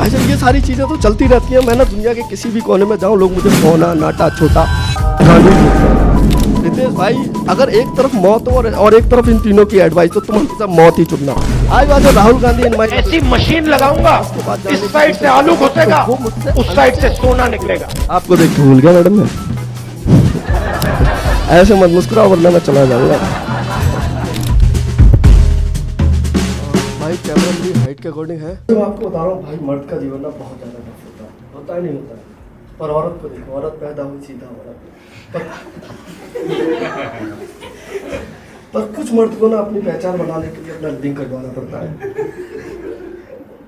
भाई साहब ये सारी चीज़ें तो चलती रहती हैं। मैं ना दुनिया के किसी भी कोने में जाऊँ लोग मुझे पौना नाटा छोटा गांडू बोलते हैं। रितेश भाई अगर एक तरफ मौत हो और एक तरफ इन तीनों की एडवाइस तो तुम हमेशा मौत ही चुनना। आज बात है राहुल गांधी ऐसी मशीन लगाऊंगा इस साइड से आलू घुसेगा उस साइड से सोना निकलेगा। आपको देख के भूल गया मैडम मैं। ऐसे मत मुस्कुराओ वरना मैं चला जाऊंगा। भाई कैमरा मेरी हाइट के अकॉर्डिंग है। तो मैं आपको बता रहा हूँ भाई मर्द का जीवन ना बहुत ज़्यादा टफ होता है। होता ही नहीं होता है। और औरत को देखो, औरत पैदा हुई सीधा औरत पर कुछ मर्द को ना अपनी पहचान बनाने के लिए अपना लिंक कटवाना पड़ता है।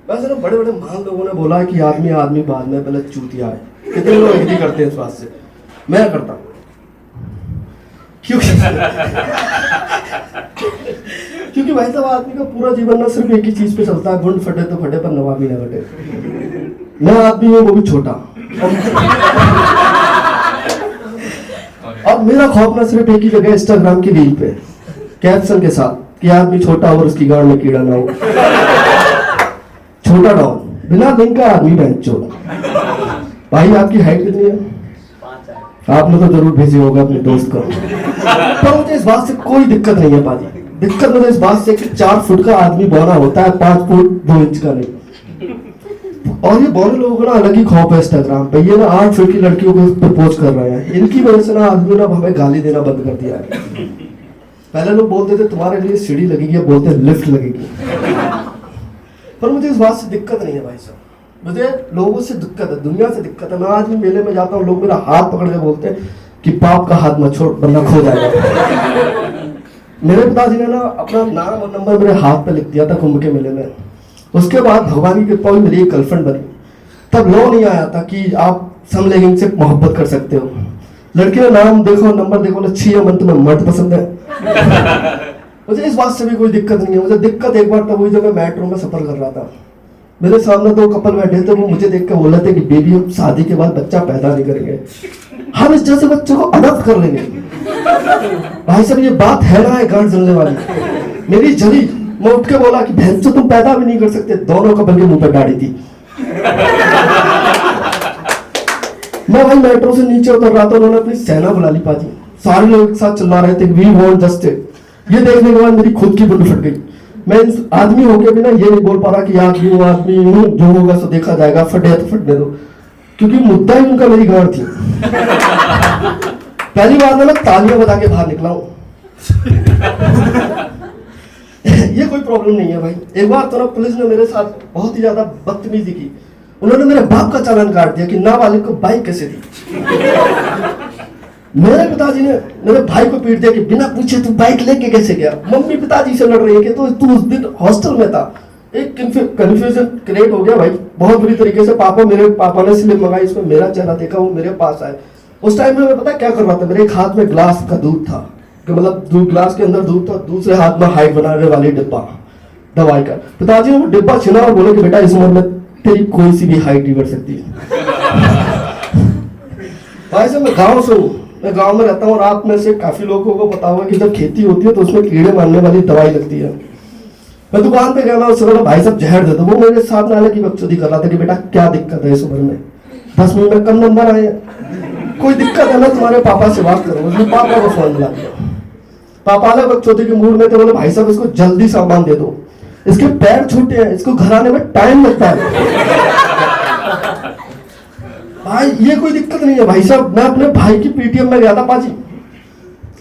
वैसे ना बड़े बड़े महान लोगों ने बोला है कि आदमी आदमी बाद में पहले चूतिया है। कितने लोग एग्री करते हैं इस बात से? मैं करता हूँ। क्योंकि भाई साहब आदमी का पूरा जीवन ना सिर्फ एक ही चीज पे चलता है, बुंड फटे तो फटे पर नवाबी ना फटे। मैं आदमी हूँ वो भी छोटा और मेरा खौफ ना सिर्फ एक ही जगह इंस्टाग्राम की रील पे कैप्शन के साथ कि आदमी छोटा और उसकी गांड में कीड़ा ना हो। छोटा डॉन बिना लिंक का आदमी बेंचो। भाई आपकी हाइट कितनी है? आपने तो जरूर भेजे होगा अपने दोस्त को। पर मुझे इस बात से कोई दिक्कत नहीं है पाजी। दिक्कत मुझे इस बात से कि 4 फुट का आदमी बौना होता है, 5 फुट 2 इंच का नहीं। और ये बौने लोगों को ना अलग ही खौफ है इंस्टाग्राम पे। ये ना 8 फुट की लड़कियों को प्रपोज कर रहे हैं। इनकी वजह से ना आदमी ना हमें गाली देना बंद कर दिया है। पहले लोग बोलते थे तुम्हारे लिए सीढ़ी लगेगी, अब बोलते हैं लिफ्ट लगेगी। पर मुझे इस बात से दिक्कत नहीं है भाई साहब। मुझे लोगों से दिक्कत है, दुनिया से दिक्कत है। मैं आज भी मेले में जाता हूँ, लोग मेरा हाथ पकड़ के बोलते हैं कि पाप का हाथ मत छोड़ वरना खो जाएगा। मेरे पिताजी ने ना अपना नाम और नंबर मेरे हाथ पे लिख दिया था कुंभ के मेले में। उसके बाद भगवान की कृपा हुई मेरी एक गर्लफ्रेंड बनी। तब लॉ नहीं आया था कि आप समलैंगिक से मोहब्बत कर सकते हो। लड़की का नाम देखो नंबर देखो अच्छी है, मन तुम्हें मर्द पसंद है। मुझे इस बात से भी कोई दिक्कत नहीं है। मुझे दिक्कत एक बार तब हुई जब मैं मेट्रो में सफर कर रहा था। मेरे सामने 2 कपल बैठे थे, वो मुझे देख कर बोल रहे थे कि बेबी हम शादी के बाद बच्चा पैदा नहीं करेंगे, हम इस जैसे बच्चों को अडॉप्ट कर लेंगे। भाई साहब ये बात है ना, गांड जलने वाली। मेरी जली, मैं उठ के बोला कि बहन तुम पैदा भी नहीं कर सकते। दोनों कपल के मुंह पर दाढ़ी थी। मैं भाई मेट्रो से नीचे उतर रहा था, उन्होंने अपनी सेना बुला ली पाजी। सारे लोग एक साथ चिल्ला रहे थे वी वांट जस्टिस। ये देखने के बाद मेरी खुद की बुंड फट गई। मैं इस आदमी होके भी ना ये नहीं बोल पा रहा कि आदमी हूँ, जो होगा सो देखा जाएगा, फटे तो फटने दो। क्योंकि मुद्दा ही उनका मेरी गांड थी। पहली बार मैं तालियां बजा के बाहर निकला हूं। ये कोई प्रॉब्लम नहीं है भाई। एक बार तो ना पुलिस ने मेरे साथ बहुत ही ज्यादा बदतमीजी की। उन्होंने मेरे बाप का चालान काट दिया कि नाबालिग को बाइक कैसे दी। मेरे पिताजी ने मेरे भाई को पीट दिया कि बिना पूछे तू बाइक लेके कैसे गया। मम्मी पिताजी से लड़ रही है कि तो तू उस दिन हॉस्टल में था। एक कंफ्यूजन क्रिएट हो गया भाई बहुत बुरी तरीके से। मेरे पापा ने स्लिप मंगाई, इसमें मेरा चेहरा देखा, वो मेरे पास आए। उस टाइम में मैं पता क्या कर रहा था, मेरे एक हाथ में ग्लास का दूध था, मतलब ग्लास के अंदर दूध था, दूसरे हाथ में हाइट बनाने वाली डिब्बा दवाई का। पिताजी ने वो डिब्बा छीना और बोले कि बेटा इस उम्र में तेरी कोई सी भी हाइट नहीं बढ़ सकती है। भाई साहब मैं गाँव से हूँ, मैं गांव में रहता हूँ और आप में से काफी लोगों को पता होगा कि जब खेती होती है तो उसमें कीड़े मारने वाली दवाई लगती है। मैं दुकान पे गया, मैं उससे बोला भाई साहब जहर दे दो। वो मेरे साथ नाले की बकचोदी कर रहा था कि बेटा क्या दिक्कत है इस उम्र में, 10 मिनट में कम नंबर आए, कोई दिक्कत है ना तुम्हारे पापा से बात करो। उसने पापा को फोन मिला दिया। पापा अलग बकचोदी के मूड में थे, बोले भाई साहब इसको जल्दी सामान दे दो, इसके पैर छूटे हैं, इसको घर आने में टाइम लगता है। भाई ये कोई दिक्कत नहीं है भाई साहब। मैं अपने भाई की पीटीएम में गया था पाजी।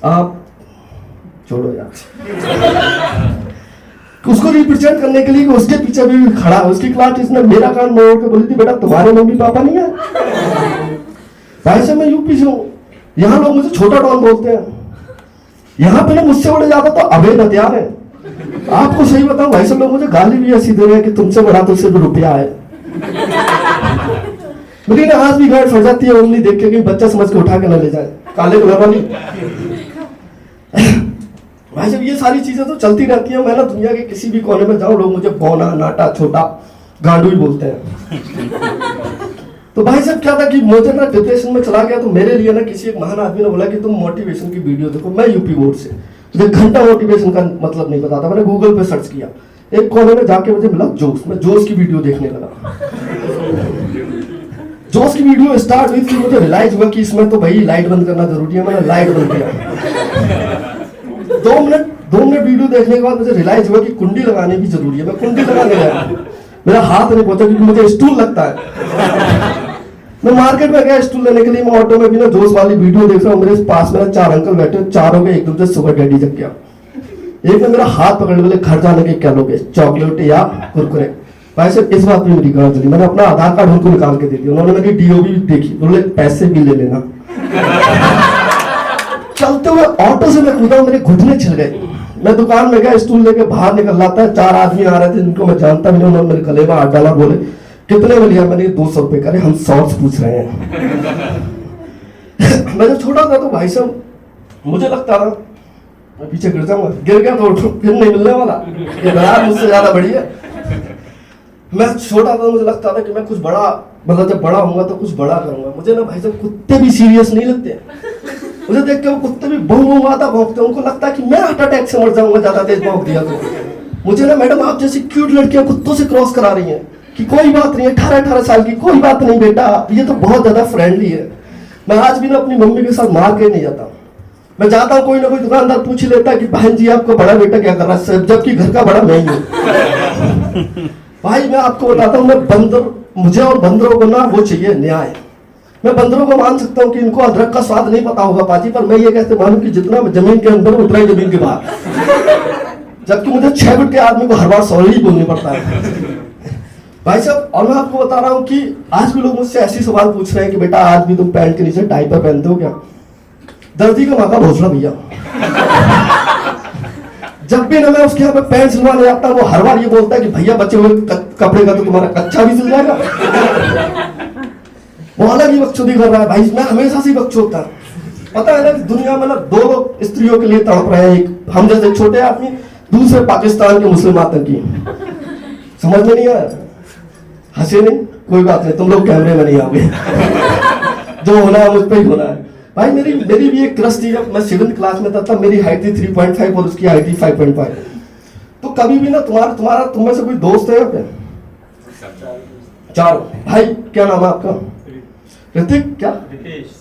आप छोड़ो यार, उसको रिप्रेजेंट करने के लिए उसके पीछे भी खड़ा, उसकी क्लास टीचर ने मेरा कान मोड़ के बोली थी बेटा तुम्हारे मम्मी पापा नहीं है। भाई साहब मैं यूपी से हूँ, यहाँ लोग मुझे छोटा डॉन बोलते हैं। यहाँ पे ना मुझसे बड़े ज्यादा तो अवैध हथियार है। आपको सही बताऊं भाई साहब, लोग मुझे गाली भी ऐसी दे रहे हैं कि तुमसे बड़ा तो सिर्फ रुपया है। मेरी ना आज भी गाड़ फट जाती है उंगली देख के कि बच्चा समझ के उठा के ना ले जाए, काले कलर वाली। भाई साहब ये सारी चीजें तो चलती रहती है। मैं ना दुनिया के किसी भी कोने में जाऊं लोग मुझे पौना नाटा छोटा गांडू ही बोलते हैं। तो भाई साहब क्या था कि मुझे ना डिप्रेशन में चला गया, तो मेरे लिए ना किसी एक महान आदमी ने बोला कि तुम मोटिवेशन की वीडियो देखो। मैं यूपी बोर्ड से, मुझे घंटा मोटिवेशन का मतलब नहीं पता था। मैंने गूगल पे सर्च किया एक कोने में जाके मुझे मिला जोश, मैं जोश की वीडियो देखने लगा। जोश की वीडियो स्टार्ट हुई थी, मुझे रियलाइज हुआ कि इसमें तो भाई लाइट बंद करना जरूरी है। मैंने लाइट बंद किया। 2 मिनट वीडियो देखने के बाद मुझे रियलाइज हुआ कि कुंडी लगाने भी जरूरी है। मैं कुंडी लगाने गया, मेरा हाथ नहीं पहुंचा क्योंकि मुझे स्टूल लगता है। मैं मार्केट में गया स्टूल लेने के लिए, मैं ऑटो में भी ना जोश वाली वीडियो देख रहा हूँ। मेरे पास में 4 अंकल बैठे, चारों के एकदम से सुगर डैडी जग गया। एक ने मेरा हाथ पकड़ने वाले, घर जाने के क्या लोगे, चॉकलेट या कुरकुरे। भाई साहब इस बात पे मेरी गांड चली, मैंने अपना आधार कार्ड उनको निकाल के दे दिया। उन्होंने मेरी डीओबी देखी, बोले पैसे भी ले लेना। चलते हुए ऑटो से मैं कूदा, मेरे घुटने छिल गए। मैं दुकान में गया, स्टूल लेके बाहर निकल रहा था। 4 आदमी आ रहे थे जिनको मैं जानता भी नहीं। उन्होंने मेरे गले में हाथ डाला, बोले कितने में लिया? मैंने 200 रुपए। करे हम शॉर्ट्स पूछ रहे हैं। मैं जब छोटा था तो भाई साहब मुझे लगता था मैं पीछे गिर जाऊंगा, गिर गया तो फिर नहीं मिलने वाला, ये दरार मुझसे ज्यादा बड़ी है। मैं छोटा था, मुझे लगता था कि मैं कुछ बड़ा, मतलब जब बड़ा होऊंगा तो कुछ बड़ा करूंगा। मुझे ना भाई साहब कुत्ते भी सीरियस नहीं लगते। मुझे देख के वो कुत्ते भी बहुमाता भौंकते, उनको लगता है कि मैं हार्ट अटैक से मर जाऊंगा ज्यादा तेज भौंक दिया तो। मुझे ना मैडम आप जैसी क्यूट लड़कियां कुत्तों से क्रॉस करा रही हैं कि कोई बात नहीं, 18 साल की कोई बात नहीं बेटा, ये तो बहुत ज्यादा फ्रेंडली है। मैं आज भी ना अपनी मम्मी के साथ मार के नहीं जाता। मैं जाता हूँ, कोई ना कोई दुकानदार पूछ ही लेता है कि बहन जी आपको बड़ा बेटा क्या कर रहा है, जबकि घर का बड़ा मैं ही हूँ। भाई मैं आपको बताता हूँ, मैं बंदर, मुझे और बंदरों को ना वो चाहिए न्याय। मैं बंदरों को मान सकता हूँ कि इनको अदरक का स्वाद नहीं पता होगा पाजी, पर मैं ये कहते मानूं कि जितना जमीन के अंदर उतना ही जमीन के बाहर। जबकि मुझे 6 फुट के आदमी को हर बार सॉरी ही बोलनी पड़ता है। भाई साहब और मैं आपको बता रहा हूँ कि आज भी लोग मुझसे ऐसी सवाल पूछ रहे हैं कि बेटा आज भी तुम पैंट के नीचे डायपर पहनते हो क्या? दर्जी का माका भोसड़ा भैया। जब भी ना मैं उसके यहाँ पे पैंट सिलवाने आता हूँ, वो हर बार ये बोलता है कि भैया बचे हुए कपड़े का तो तुम्हारा कच्चा भी सिल जाएगा। वो अलग ही बकचोदी कर रहा है भाई, मैं हमेशा से बकचोद था। पता है ना कि दुनिया में ना 2 लोग स्त्रियों के लिए तड़प रहे हैं, एक हम जैसे छोटे आदमी, दूसरे पाकिस्तान के मुस्लिम आतंकी। समझ में नहीं आया? हंसे नहीं, कोई बात नहीं, तुम लोग कैमरे में नहीं आओगे। जो होना है मुझ पर ही होना है। भाई मेरी भी एक क्रश थी। जब मैं 7th क्लास में था, तब मेरी हाइट थी 3.5 और उसकी हाइट थी 5.5। तो कभी भी ना तुम्हारा तुम में से कोई दोस्त है यहाँ पे? 4 भाई। क्या नाम है आपका? ऋतिक? क्या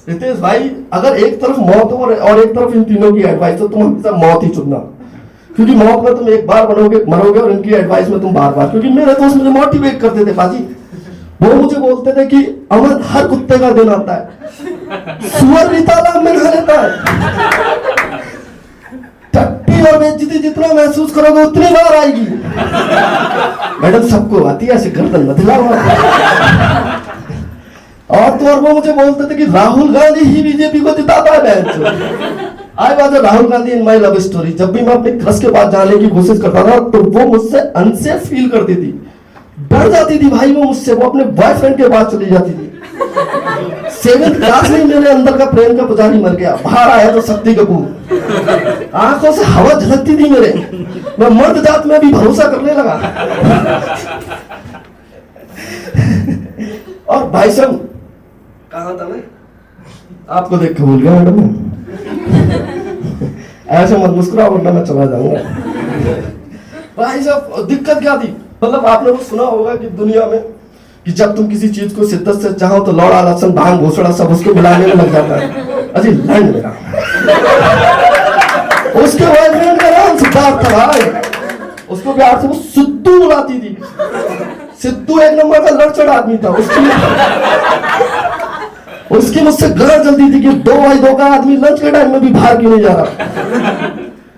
रितेश भाई। अगर एक तरफ मौत हो और एक तरफ इन तीनों की एडवाइस, तो तुम हमेशा मौत ही चुनना, क्योंकि मौत में तुम एक बार मरोगे और इनकी एडवाइस में तुम बार बार। क्योंकि मेरे दोस्त मुझे मोटिवेट करते थे बाजी, वो मुझे बोलते थे कि अमन हर कुत्ते का दिन आता है, सुअर भी तालाब में नहा लेता है, टट्टी और बेइज्जती जितना महसूस करोगे उतनी बार आएगी। मैडम सबको आती है, ऐसे गर्दन मत हिलाओ। और तो और वो मुझे बोलते थे कि राहुल गांधी ही बीजेपी को जिताता है। I was Rahul Gandhi in my love story. जब भी मैं अपने क्रश के पास जाने की कोशिश करता था तो वो मुझसे अनसेफ फील करती थी, डर जाती थी भाई वो मुझसे, वो अपने बॉयफ्रेंड के पास चली जाती थी। 7th क्लास में मेरे अंदर का प्रेम का पुजारी मर गया, बाहर आया तो शक्ति कपूर, आंखों से हवा झलकती थी मेरे, मैं मर्द जात में भी भरोसा करने लगा। और भाई साहब कहाँ था मैं? आपको देख के भूल गया मैडम। ऐसे मत मुस्कुराओ वरना मैं चला जाऊंगा। भाई साहब दिक्कत क्या थी, मतलब आपने वो सुना होगा कि दुनिया में कि जब तुम किसी चीज को शिद्दत से चाहो तो लौड़ा लहसुन भांग घोसड़ा सब उसके मिलाने में लग जाता है। अजी लैंड मेरा उसके बॉयफ्रेंड का नाम सिद्धार्थ था भाई, उसको प्यार से वो सिद्धू बुलाती थी। सिद्धू एक नंबर का लड़चड़ आदमी था। उसकी मुझसे गलत जल्दी थी कि 2 भाई 2 का आदमी लंच के टाइम में भी बाहर क्यों नहीं जा रहा।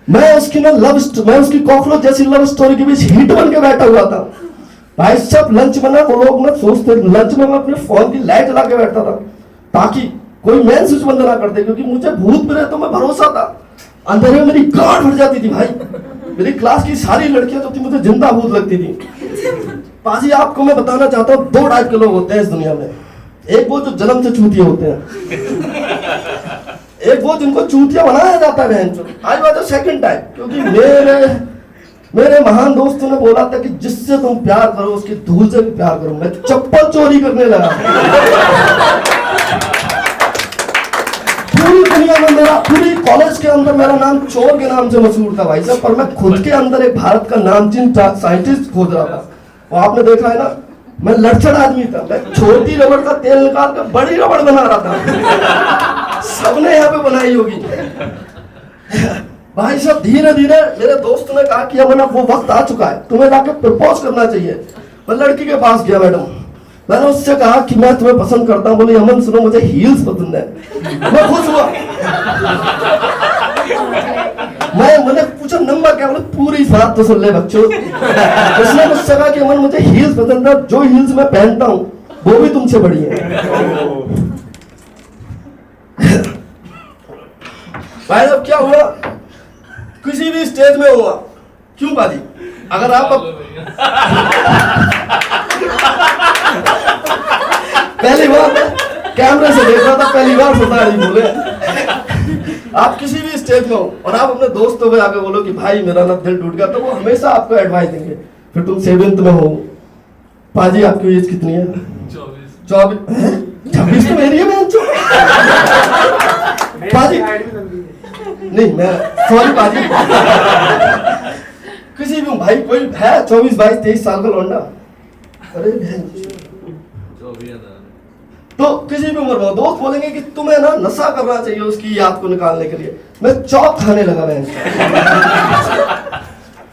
मैं उसकी कॉकरोच जैसी लव स्टोरी के बीच हिट बन के बैठा हुआ था भाई। सब लंच में ना वो लोग ना सोचते, लंच में मैं अपने फोन की लाइट लगा के बैठता था ताकि कोई मेन स्विच बंद ना कर दे, क्योंकि मुझे भूत प्रेत तो मैं भरोसा था। अंधेरे में मेरी गांड फट जाती थी भाई। मेरी क्लास की सारी लड़कियां जो थी मुझे जिंदा भूत लगती थी। पाजी आपको मैं बताना चाहता हूँ 2 टाइप के लोग होते हैं इस दुनिया में। एक वो जो जन्म से चूतिया होते हैं, एक वो जिनको चूतिया बनाया जाता है। I was the second type, क्योंकि मेरे महान दोस्तों ने बोला था कि जिससे तुम प्यार करो उसकी धूल से भी प्यार करो। मैं चप्पल चोरी करने लगा। पूरी दुनिया में मेरा, पूरी कॉलेज के अंदर मेरा नाम चोर के नाम से मशहूर था भाई साहब, पर मैं खुद के अंदर एक भारत का नामचीन साइंटिस्ट खोज रहा था। और आपने देखा है ना, मैं लड़चड़ आदमी था, मैं छोटी रबड़ का तेल निकाल कर बड़ी रबड़ बना रहा था। सबने यहाँ पे बनाई होगी भाई साहब। धीरे धीरे मेरे दोस्त ने कहा कि अमन अब वो वक्त आ चुका है, तुम्हें जाके प्रपोज करना चाहिए। मैं लड़की के पास गया, मैडम, मैंने उससे कहा कि मैं तुम्हें पसंद करता हूँ। बोली अमन सुनो, मुझे हील्स पसंद है। मैं खुश हुआ। मैंने पूछा नंबर क्या? बोले पूरी बात तो सुन ले बच्चों। उसने मुझसे कहा कि अमन मुझे हील्स पसंद है, जो हील्स मैं पहनता हूँ वो भी तुमसे बड़ी है। भाई अब क्या हुआ, किसी भी स्टेज में हुआ, क्यों बाजी, अगर आप पहली बार कैमरे से देख रहा था, पहली बार सुना नहीं बोले। आप किसी भी स्टेज में हो और आप अपने दोस्तों को आके बोलो कि भाई मेरा ना दिल टूट गया, तो वो हमेशा आपको एडवाइस देंगे। फिर तुम 7th में हो, पाजी आपकी एज कितनी है? 26 तो मेरी है मैं। पाजी नहीं, मैं सॉरी पाजी, किसी भी भाई कोई है 24, 22, 23 साल का लौंडा, अरे तो किसी भी उम्र में दोस्त बोलेंगे कि तुम्हें ना नशा करना चाहिए उसकी याद को निकालने के लिए। मैं चौक खाने लगा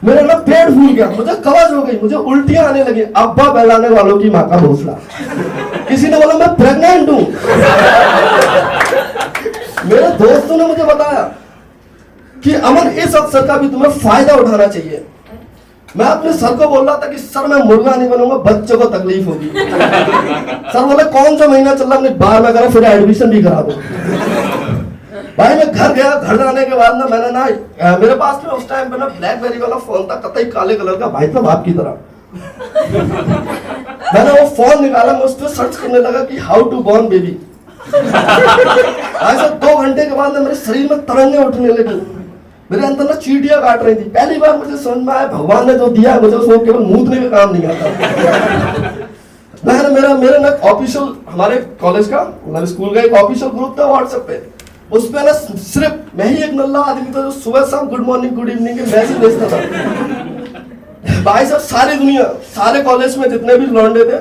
मेरा ना पेट फूल गया, मुझे कवच हो गई, मुझे उल्टियां आने लगी। अब्बा बहलाने वालों की माँ का भोसला। किसी ने बोला मैं प्रेग्नेंट हूं। मेरे दोस्तों ने मुझे बताया कि अमन इस अवसर का भी तुम्हें फायदा उठाना चाहिए। मैं अपने सर को बोल रहा था कि सर मैं मुर्गा नहीं बनूंगा, बच्चों को तकलीफ होगी। सर बोले कौन सा महीना चल रहा, अपने बाहर में करा, फिर एडमिशन भी करा दो। भाई मैं घर गया, घर जाने के बाद ना मैंने ना मेरे पास में उस टाइम पे ना ब्लैकबेरी वाला फोन था, कतई काले कलर का, भाई साहब आपकी तरह। मैंने वो फोन निकाला, मैं उस पर सर्च करने लगा कि हाउ टू बॉर्न बेबी। ऐसा 2 घंटे के बाद मेरे शरीर में तरंगे उठने लगी, मेरे अंदर ना चींटियां काट रही थी। पहली बार मुझे समझ में आया भगवान ने जो दिया है मुझे उसको केवल मूतने का काम नहीं आता। मैंने मेरे ना ऑफिशियल, हमारे कॉलेज का मतलब स्कूल का एक ऑफिशियल ग्रुप था व्हाट्सएप पे, उस पे ना सिर्फ मैं ही एक नल्ला आदमी था जो सुबह शाम गुड मॉर्निंग गुड इवनिंग के मैसेज भेजता था। भाई साहब सारी दुनिया, सारे कॉलेज में जितने भी लौंडे थे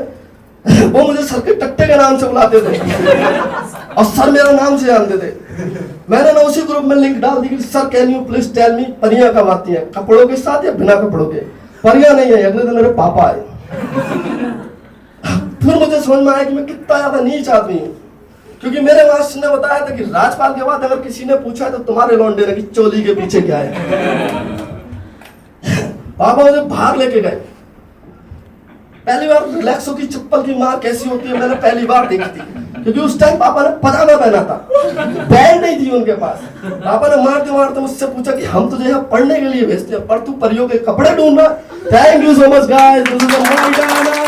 वो मुझे सर के टट्टे के नाम से बुलाते थे और सर मेरा नाम से जानते थे। मैंने ना उसी ग्रुप में लिंक डाल दी कि sir can you please tell me परियां कब आती हैं, कपड़ों के साथ या बिना कपड़ों के? परियां नहीं है। अगले दिन मेरे पापा आए। फिर मुझे समझ में आया कि मैं कितना ज्यादा नीच आदमी हूँ, क्योंकि मेरे मास्टर ने बताया था कि राजपाल के बाद अगर किसी ने पूछा तो तुम्हारे लौंडे ने कि चोली के पीछे क्या है। पापा मुझे बाहर लेके गए। पहली बार रिलैक्सो की चप्पल की मार कैसी होती है मैंने पहली बार देखी थी, क्योंकि उस टाइम पापा ने पजामा पहना था, बैग नहीं थी उनके पास। पापा ने मारते मारते मुझसे पूछा कि हम तुझे यहाँ पढ़ने के लिए भेजते हैं पर तू परियों के कपड़े ढूंढ रहा। Thank you so much guys, this is my गाना।